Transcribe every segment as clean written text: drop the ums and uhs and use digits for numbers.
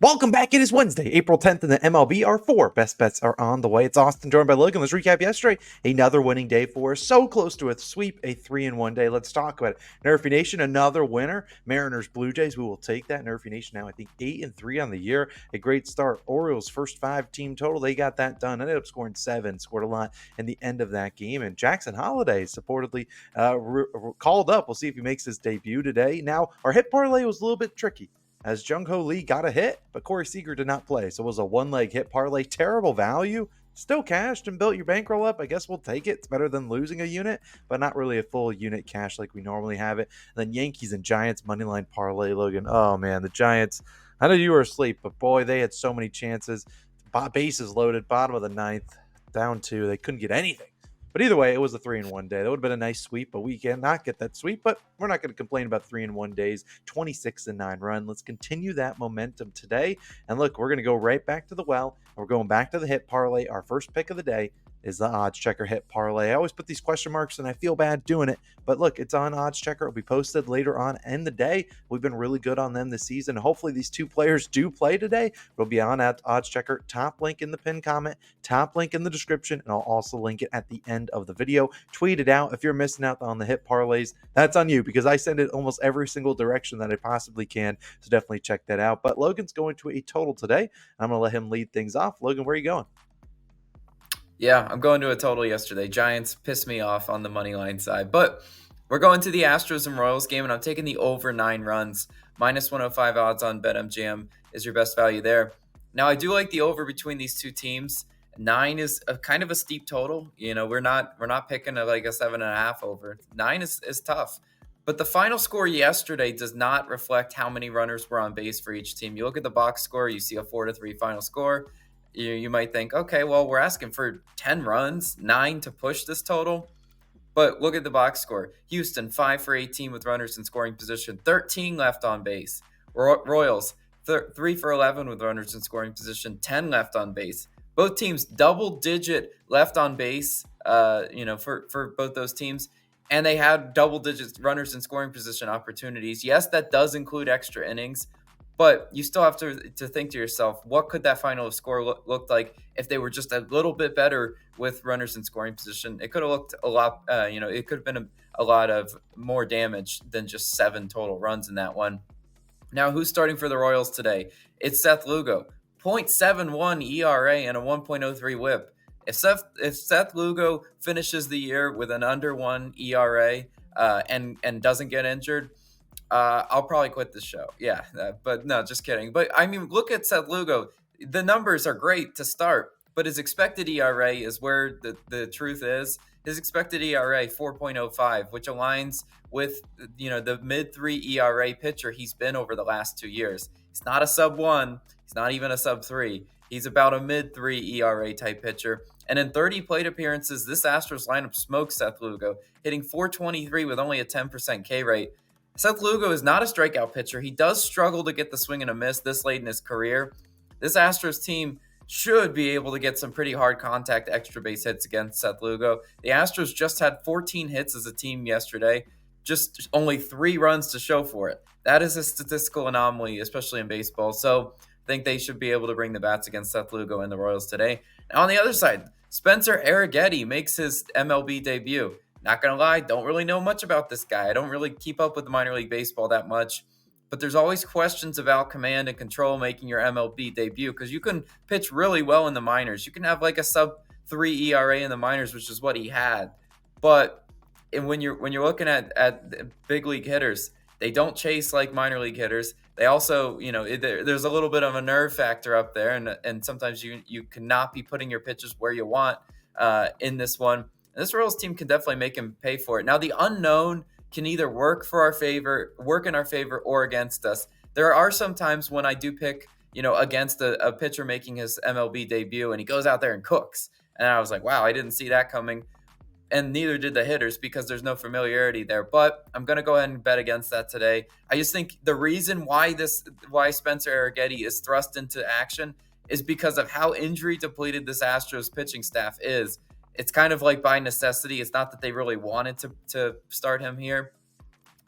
Welcome back. It is Wednesday, April 10th, and the MLB. Our four best bets are on the way. It's Austin, joined by Logan. Let's recap yesterday. Another winning day for us. So close to a sweep, a 3-1 day. Let's talk about it. Nerfy Nation, another winner. Mariners, Blue Jays, we will take that. Nerfy Nation now, I think, 8-3 on the year. A great start. Orioles, first 5 team total. They got that done. Ended up scoring 7. Scored a lot in the end of that game. And Jackson Holiday supportedly called up. We'll see if he makes his debut today. Now, our hit parlay was a little bit tricky, as Jung-Ho Lee got a hit, but Corey Seager did not play. So it was a one-leg hit parlay. Terrible value. Still cashed and built your bankroll up. I guess we'll take it. It's better than losing a unit, but not really a full unit cash like we normally have it. And then Yankees and Giants moneyline parlay, Logan. Oh, man, the Giants, I know you were asleep, but boy, they had so many chances. Bases loaded, bottom of the ninth, down 2. They couldn't get anything. But either way, it was a 3-1 day. That would have been a nice sweep, but we cannot get that sweep. But we're not going to complain about 3-1 days, 26-9 run. Let's continue that momentum today. And look, we're going to go right back to the well. We're going back to the hit parlay. Our first pick of the day is the odds checker hit parlay. I always put these question marks and I feel bad doing it, but look, it's on odds checker. It'll be posted later on in the day. We've been really good on them this season. Hopefully these two players do play today. It'll be on at odds checker. Top link in the pinned comment, top link in the description, and I'll also link it at the end of the video. Tweet it out. If you're missing out on the hit parlays, that's on you, because I send it almost every single direction that I possibly can. So definitely check that out. But Logan's going to a total today. I'm going to let him lead things off. Logan, where are you going? Yeah, I'm going to a total yesterday. Giants pissed me off on the money line side. But we're going to the Astros and Royals game, and I'm taking the over 9 runs. Minus 105 odds on BetMGM is your best value there. Now, I do like the over between these two teams. 9 is kind of a steep total. You know, we're not picking like a 7.5 over. 9 is tough. But the final score yesterday does not reflect how many runners were on base for each team. You look at the box score, you see a 4-3 final score. You might think, okay, well, we're asking for 10 runs, 9 to push this total. But look at the box score. Houston, 5 for 18 with runners in scoring position, 13 left on base. Royals, 3 for 11 with runners in scoring position, 10 left on base. Both teams, double-digit left on base, for both those teams. And they had double-digit runners in scoring position opportunities. Yes, that does include extra innings. But you still have to think to yourself, what could that final score look like if they were just a little bit better with runners in scoring position? It could have looked a lot, it could have been a lot of more damage than just 7 total runs in that one. Now, who's starting for the Royals today? It's Seth Lugo, 0.71 ERA and a 1.03 WHIP. If Seth Lugo finishes the year with an under 1 ERA and doesn't get injured, I'll probably quit this show. Yeah, but no, just kidding. But I mean, look at Seth Lugo. The numbers are great to start, but his expected ERA is where the truth is. His expected ERA 4.05, which aligns with the mid-3 ERA pitcher he's been over the last 2 years. He's not a sub-1. He's not even a sub-3. He's about a mid-3 ERA type pitcher. And in 30 plate appearances, this Astros lineup smokes Seth Lugo, hitting .423 with only a 10% K rate. Seth Lugo is not a strikeout pitcher. He does struggle to get the swing and a miss this late in his career. This Astros team should be able to get some pretty hard contact extra base hits against Seth Lugo. The Astros just had 14 hits as a team yesterday, just only 3 runs to show for it. That is a statistical anomaly, especially in baseball. So I think they should be able to bring the bats against Seth Lugo and the Royals today. Now on the other side, Spencer Arrighetti makes his MLB debut. Not going to lie, don't really know much about this guy. I don't really keep up with minor league baseball that much. But there's always questions about command and control making your MLB debut, because you can pitch really well in the minors. You can have like a sub-3 ERA in the minors, which is what he had. But when you're looking at big league hitters, they don't chase like minor league hitters. They also, there's a little bit of a nerve factor up there, and sometimes you cannot be putting your pitches where you want in this one. And this Royals team can definitely make him pay for it. Now, the unknown can either work in our favor, or against us. There are some times when I do pick, against a pitcher making his MLB debut, and he goes out there and cooks. And I was like, wow, I didn't see that coming. And neither did the hitters, because there's no familiarity there. But I'm going to go ahead and bet against that today. I just think the reason why Spencer Arrighetti is thrust into action is because of how injury depleted this Astros pitching staff is. It's kind of like by necessity. It's not that they really wanted to start him here.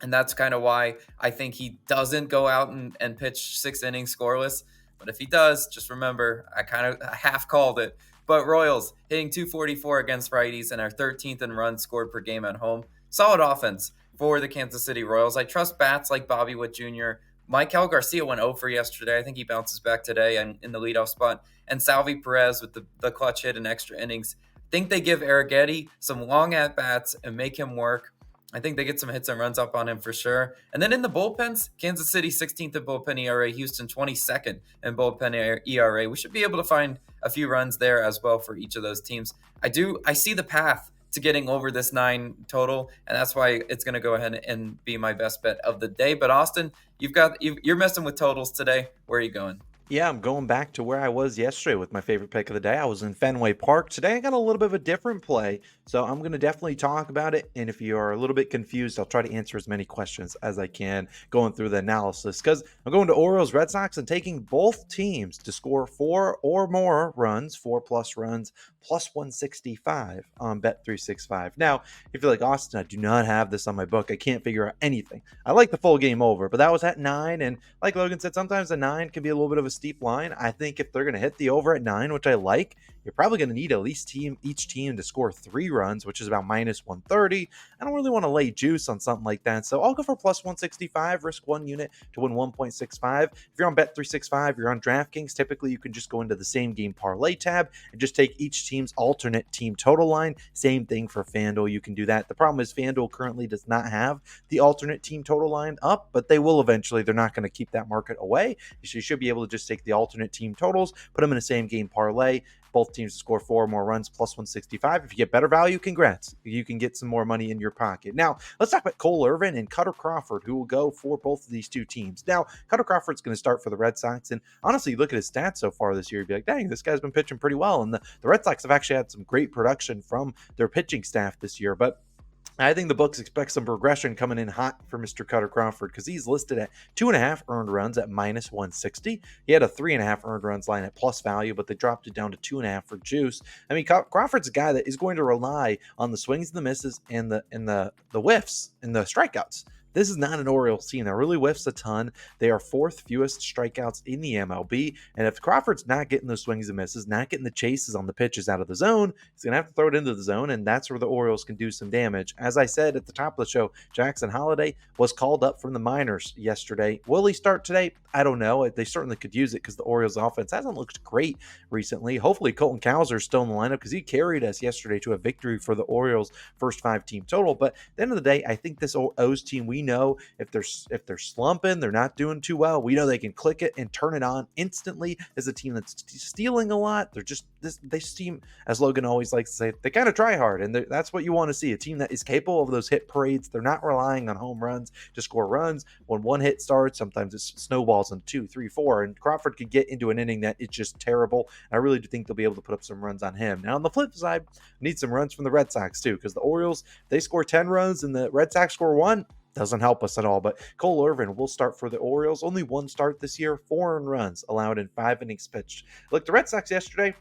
And that's kind of why I think he doesn't go out and pitch 6 innings scoreless. But if he does, just remember, I half called it. But Royals hitting 244 against righties and are 13th in runs scored per game at home. Solid offense for the Kansas City Royals. I trust bats like Bobby Witt Jr. Maikel Garcia went 0 for yesterday. I think he bounces back today and in the leadoff spot. And Salvi Perez with the clutch hit in extra innings. I think they give Arrighetti some long at-bats and make him work. I think they get some hits and runs up on him for sure. And then in the bullpens, Kansas City 16th in bullpen ERA, Houston 22nd in bullpen ERA. We should be able to find a few runs there as well for each of those teams. I see the path to getting over this 9 total, and that's why it's going to go ahead and be my best bet of the day. But Austin, you're messing with totals today. Where are you going? Yeah, I'm going back to where I was yesterday with my favorite pick of the day. I was in Fenway Park. Today I got a little bit of a different play, so I'm going to definitely talk about it. And if you are a little bit confused, I'll try to answer as many questions as I can going through the analysis, because I'm going to Orioles Red Sox and taking both teams to score 4 or more runs, 4+ runs, plus 165 on Bet365. Now, if you're like, Austin, I do not have this on my book, I can't figure out anything. I like the full game over, but that was at 9, and like Logan said, sometimes a 9 can be a little bit of a steep line. I think if they're going to hit the over at 9, which I like, you're probably going to need at least each team to score 3 runs, which is about minus 130. I don't really want to lay juice on something like that, so I'll go for plus 165, risk 1 unit to win 1.65. If you're on Bet365, you're on DraftKings, typically you can just go into the same game parlay tab and just take each team's alternate team total line. Same thing for FanDuel, you can do that. The problem is FanDuel currently does not have the alternate team total line up, but they will eventually. They're not going to keep that market away. You should be able to just take the alternate team totals, put them in a same game parlay. Both teams to score 4 more runs, plus 165. If you get better value, congrats. You can get some more money in your pocket. Now, let's talk about Cole Irvin and Cutter Crawford, who will go for both of these two teams. Now, Cutter Crawford's going to start for the Red Sox, and honestly, you look at his stats so far this year, you'd be like, dang, this guy's been pitching pretty well. And the Red Sox have actually had some great production from their pitching staff this year, but I think the books expect some progression coming in hot for Mr. Cutter Crawford, because he's listed at 2.5 earned runs at minus 160. He had a 3.5 earned runs line at plus value, but they dropped it down to 2.5 for juice. I mean, Crawford's a guy that is going to rely on the swings and the misses and the whiffs and the strikeouts. This is not an Orioles team that really whiffs a ton. They are 4th fewest strikeouts in the MLB. And if Crawford's not getting those swings and misses, not getting the chases on the pitches out of the zone, he's going to have to throw it into the zone, and that's where the Orioles can do some damage. As I said at the top of the show, Jackson Holliday was called up from the minors yesterday. Will he start today? I don't know. They certainly could use it because the Orioles offense hasn't looked great recently. Hopefully Colton Cowser is still in the lineup, because he carried us yesterday to a victory for the Orioles' first 5-team total. But at the end of the day, I think this O's team, we know if they're slumping, they're not doing too well, we know they can click it and turn it on instantly. As a team that's stealing a lot, this team, as Logan always likes to say, they kind of try hard, and that's what you want to see, a team that is capable of those hit parades. They're not relying on home runs to score runs. When one hit starts, sometimes it snowballs in 2, 3, 4, and Crawford could get into an inning that it's just terrible. I really do think they'll be able to put up some runs on him. Now on the flip side, need some runs from the Red Sox too, because the Orioles, they score 10 runs and the Red Sox score 1, doesn't help us at all. But Cole Irvin will start for the Orioles. Only 1 start this year, 4 earned runs allowed in 5 innings pitched. Look, the Red Sox yesterday,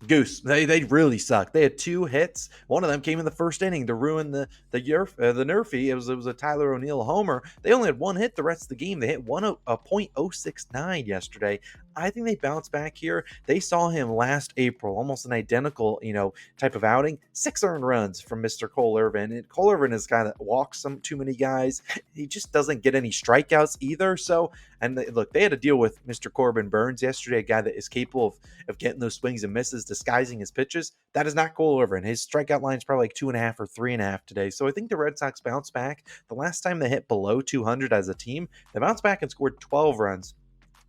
goose. They really sucked. They had 2 hits. One of them came in the first inning to ruin the Nerfy. It was a Tyler O'Neill homer. They only had 1 hit the rest of the game. They hit a .069 yesterday. I think they bounce back here. They saw him last April, almost an identical, type of outing. 6 earned runs from Mr. Cole Irvin. And Cole Irvin is a guy that walks too many guys. He just doesn't get any strikeouts either. So, look, they had to deal with Mr. Corbin Burns yesterday, a guy that is capable of getting those swings and misses, disguising his pitches. That is not Cole Irvin. His strikeout line is probably like 2.5 or 3.5 today. So I think the Red Sox bounce back. The last time they hit below 200 as a team, they bounced back and scored 12 runs.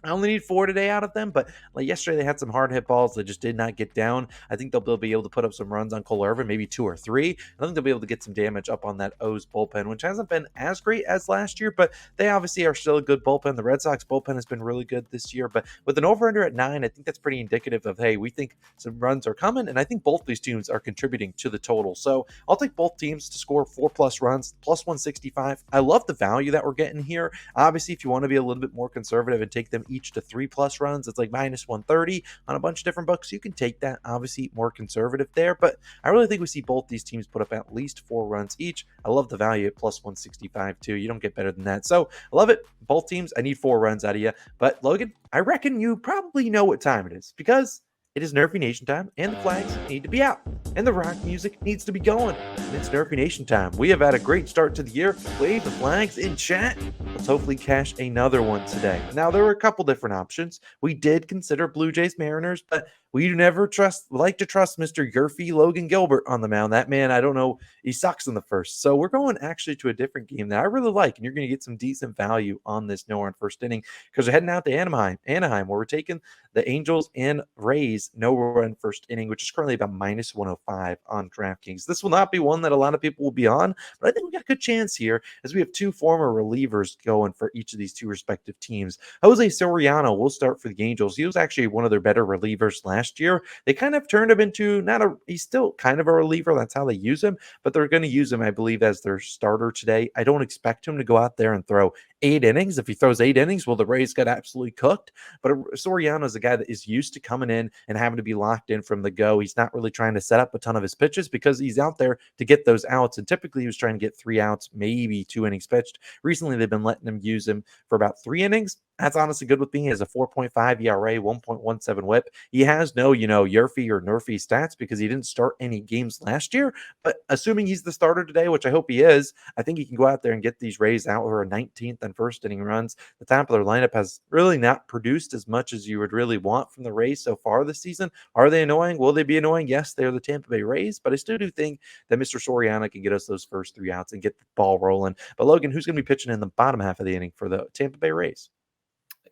I only need 4 today out of them, but like yesterday they had some hard hit balls that just did not get down. I think they'll be able to put up some runs on Cole Irvin, maybe 2 or 3. I think they'll be able to get some damage up on that O's bullpen, which hasn't been as great as last year, but they obviously are still a good bullpen. The Red Sox bullpen has been really good this year, but with an over-under at 9, I think that's pretty indicative of, hey, we think some runs are coming, and I think both these teams are contributing to the total. So I'll take both teams to score 4+ runs, plus 165. I love the value that we're getting here. Obviously, if you want to be a little bit more conservative and take them each to 3+ runs. It's like minus 130 on a bunch of different books. You can take that, obviously more conservative there, but I really think we see both these teams put up at least 4 runs each. I love the value at plus 165 too. You don't get better than that. So I love it. Both teams, I need 4 runs out of you. But Logan, I reckon you probably know what time it is because it is Nerfy Nation time, and the flags need to be out, and the rock music needs to be going. And it's Nerfy Nation time. We have had a great start to the year. Wave the flags in chat. Let's hopefully cash another one today. Now, there were a couple different options. We did consider Blue Jays Mariners, but we never like to trust Mr. Yerfy Logan Gilbert on the mound. That man, I don't know, he sucks in the first. So we're going actually to a different game that I really like, and you're going to get some decent value on this no run first inning because we're heading out to Anaheim, where we're taking the Angels and Rays no run first inning, which is currently about minus 105 on DraftKings. This will not be one that a lot of people will be on, but I think we got a good chance here as we have 2 former relievers going for each of these 2 respective teams. Jose Soriano will start for the Angels. He was actually one of their better relievers last year. They kind of turned him into he's still kind of a reliever. That's how they use him, but they're going to use him, I believe, as their starter today. I don't expect him to go out there and throw 8 innings. If he throws 8 innings, well, the Rays got absolutely cooked. But Soriano is a guy that is used to coming in and having to be locked in from the go. He's not really trying to set up a ton of his pitches because he's out there to get those outs. And typically he was trying to get 3 outs, maybe 2 innings pitched. Recently, they've been letting him use him for about 3 innings. That's honestly good with me. He has a 4.5 ERA, 1.17 whip. He has no, Yerfy or Nerfy stats because he didn't start any games last year. But assuming he's the starter today, which I hope he is, I think he can go out there and get these Rays out who are 19th and first inning runs. The top of their lineup has really not produced as much as you would really want from the Rays so far this season. Are they annoying? Will they be annoying? Yes, they're the Tampa Bay Rays, but I still do think that Mr. Soriano can get us those first 3 outs and get the ball rolling. But Logan, who's going to be pitching in the bottom half of the inning for the Tampa Bay Rays?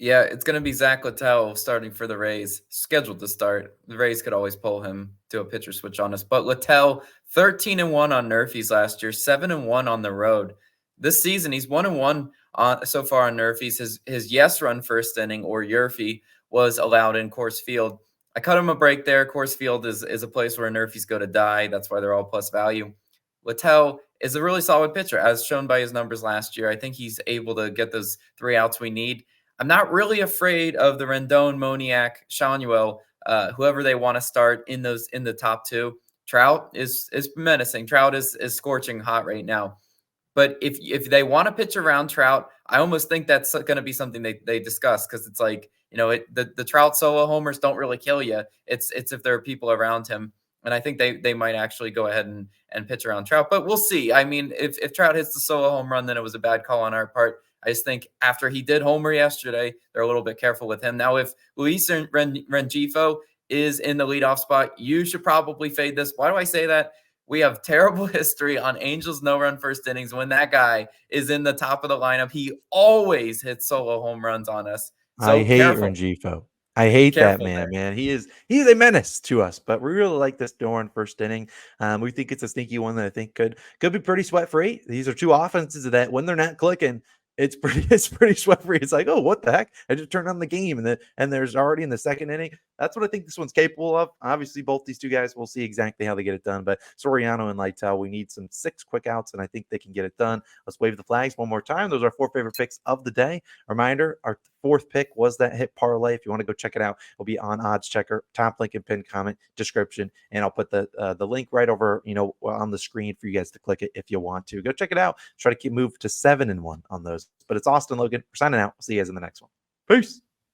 Yeah, it's going to be Zach Littell starting for the Rays, scheduled to start. The Rays could always pull him to a pitcher switch on us. But Littell, 13-1 on Nerfies last year, 7-1 on the road. This season, he's 1-1 so far on Nerfies. His yes run first inning or Yerfy was allowed in Coors Field. I cut him a break there. Coors Field is a place where Nerfies go to die. That's why they're all plus value. Littell is a really solid pitcher, as shown by his numbers last year. I think he's able to get those 3 outs we need. I'm not really afraid of the Rendon, Moniak, Shanuel, whoever they want to start in the top 2. Trout is menacing. Trout is scorching hot right now. But if they want to pitch around Trout, I almost think that's going to be something they discuss because it's like, the Trout solo homers don't really kill you. It's if there are people around him. And I think they might actually go ahead and pitch around Trout. But we'll see. I mean, if Trout hits the solo home run, then it was a bad call on our part. I just think after he did homer yesterday, they're a little bit careful with him. Now, if Luis Rengifo is in the leadoff spot, you should probably fade this. Why do I say that? We have terrible history on Angels no-run first innings. When that guy is in the top of the lineup, he always hits solo home runs on us. So I hate Rengifo. I hate that man. He's a menace to us, but we really like this Doran first inning. We think it's a sneaky one that I think could be pretty sweat free. These are 2 offenses that when they're not clicking, it's pretty sweat free. It's like, oh, what the heck? I just turned on the game, and there's already in the second inning. That's what I think this one's capable of. Obviously, both these 2 guys, we'll see exactly how they get it done. But Soriano and Littell, we need some 6 quick outs, and I think they can get it done. Let's wave the flags one more time. Those are our 4 favorite picks of the day. Reminder, our 4th pick was that hit parlay. If you want to go check it out, it'll be on Odds Checker, top link and pinned comment description, and I'll put the link right over on the screen for you guys to click it if you want to. Go check it out. Try to move to 7-1 on those. But it's Austin Logan. We're signing out. We'll see you guys in the next one. Peace.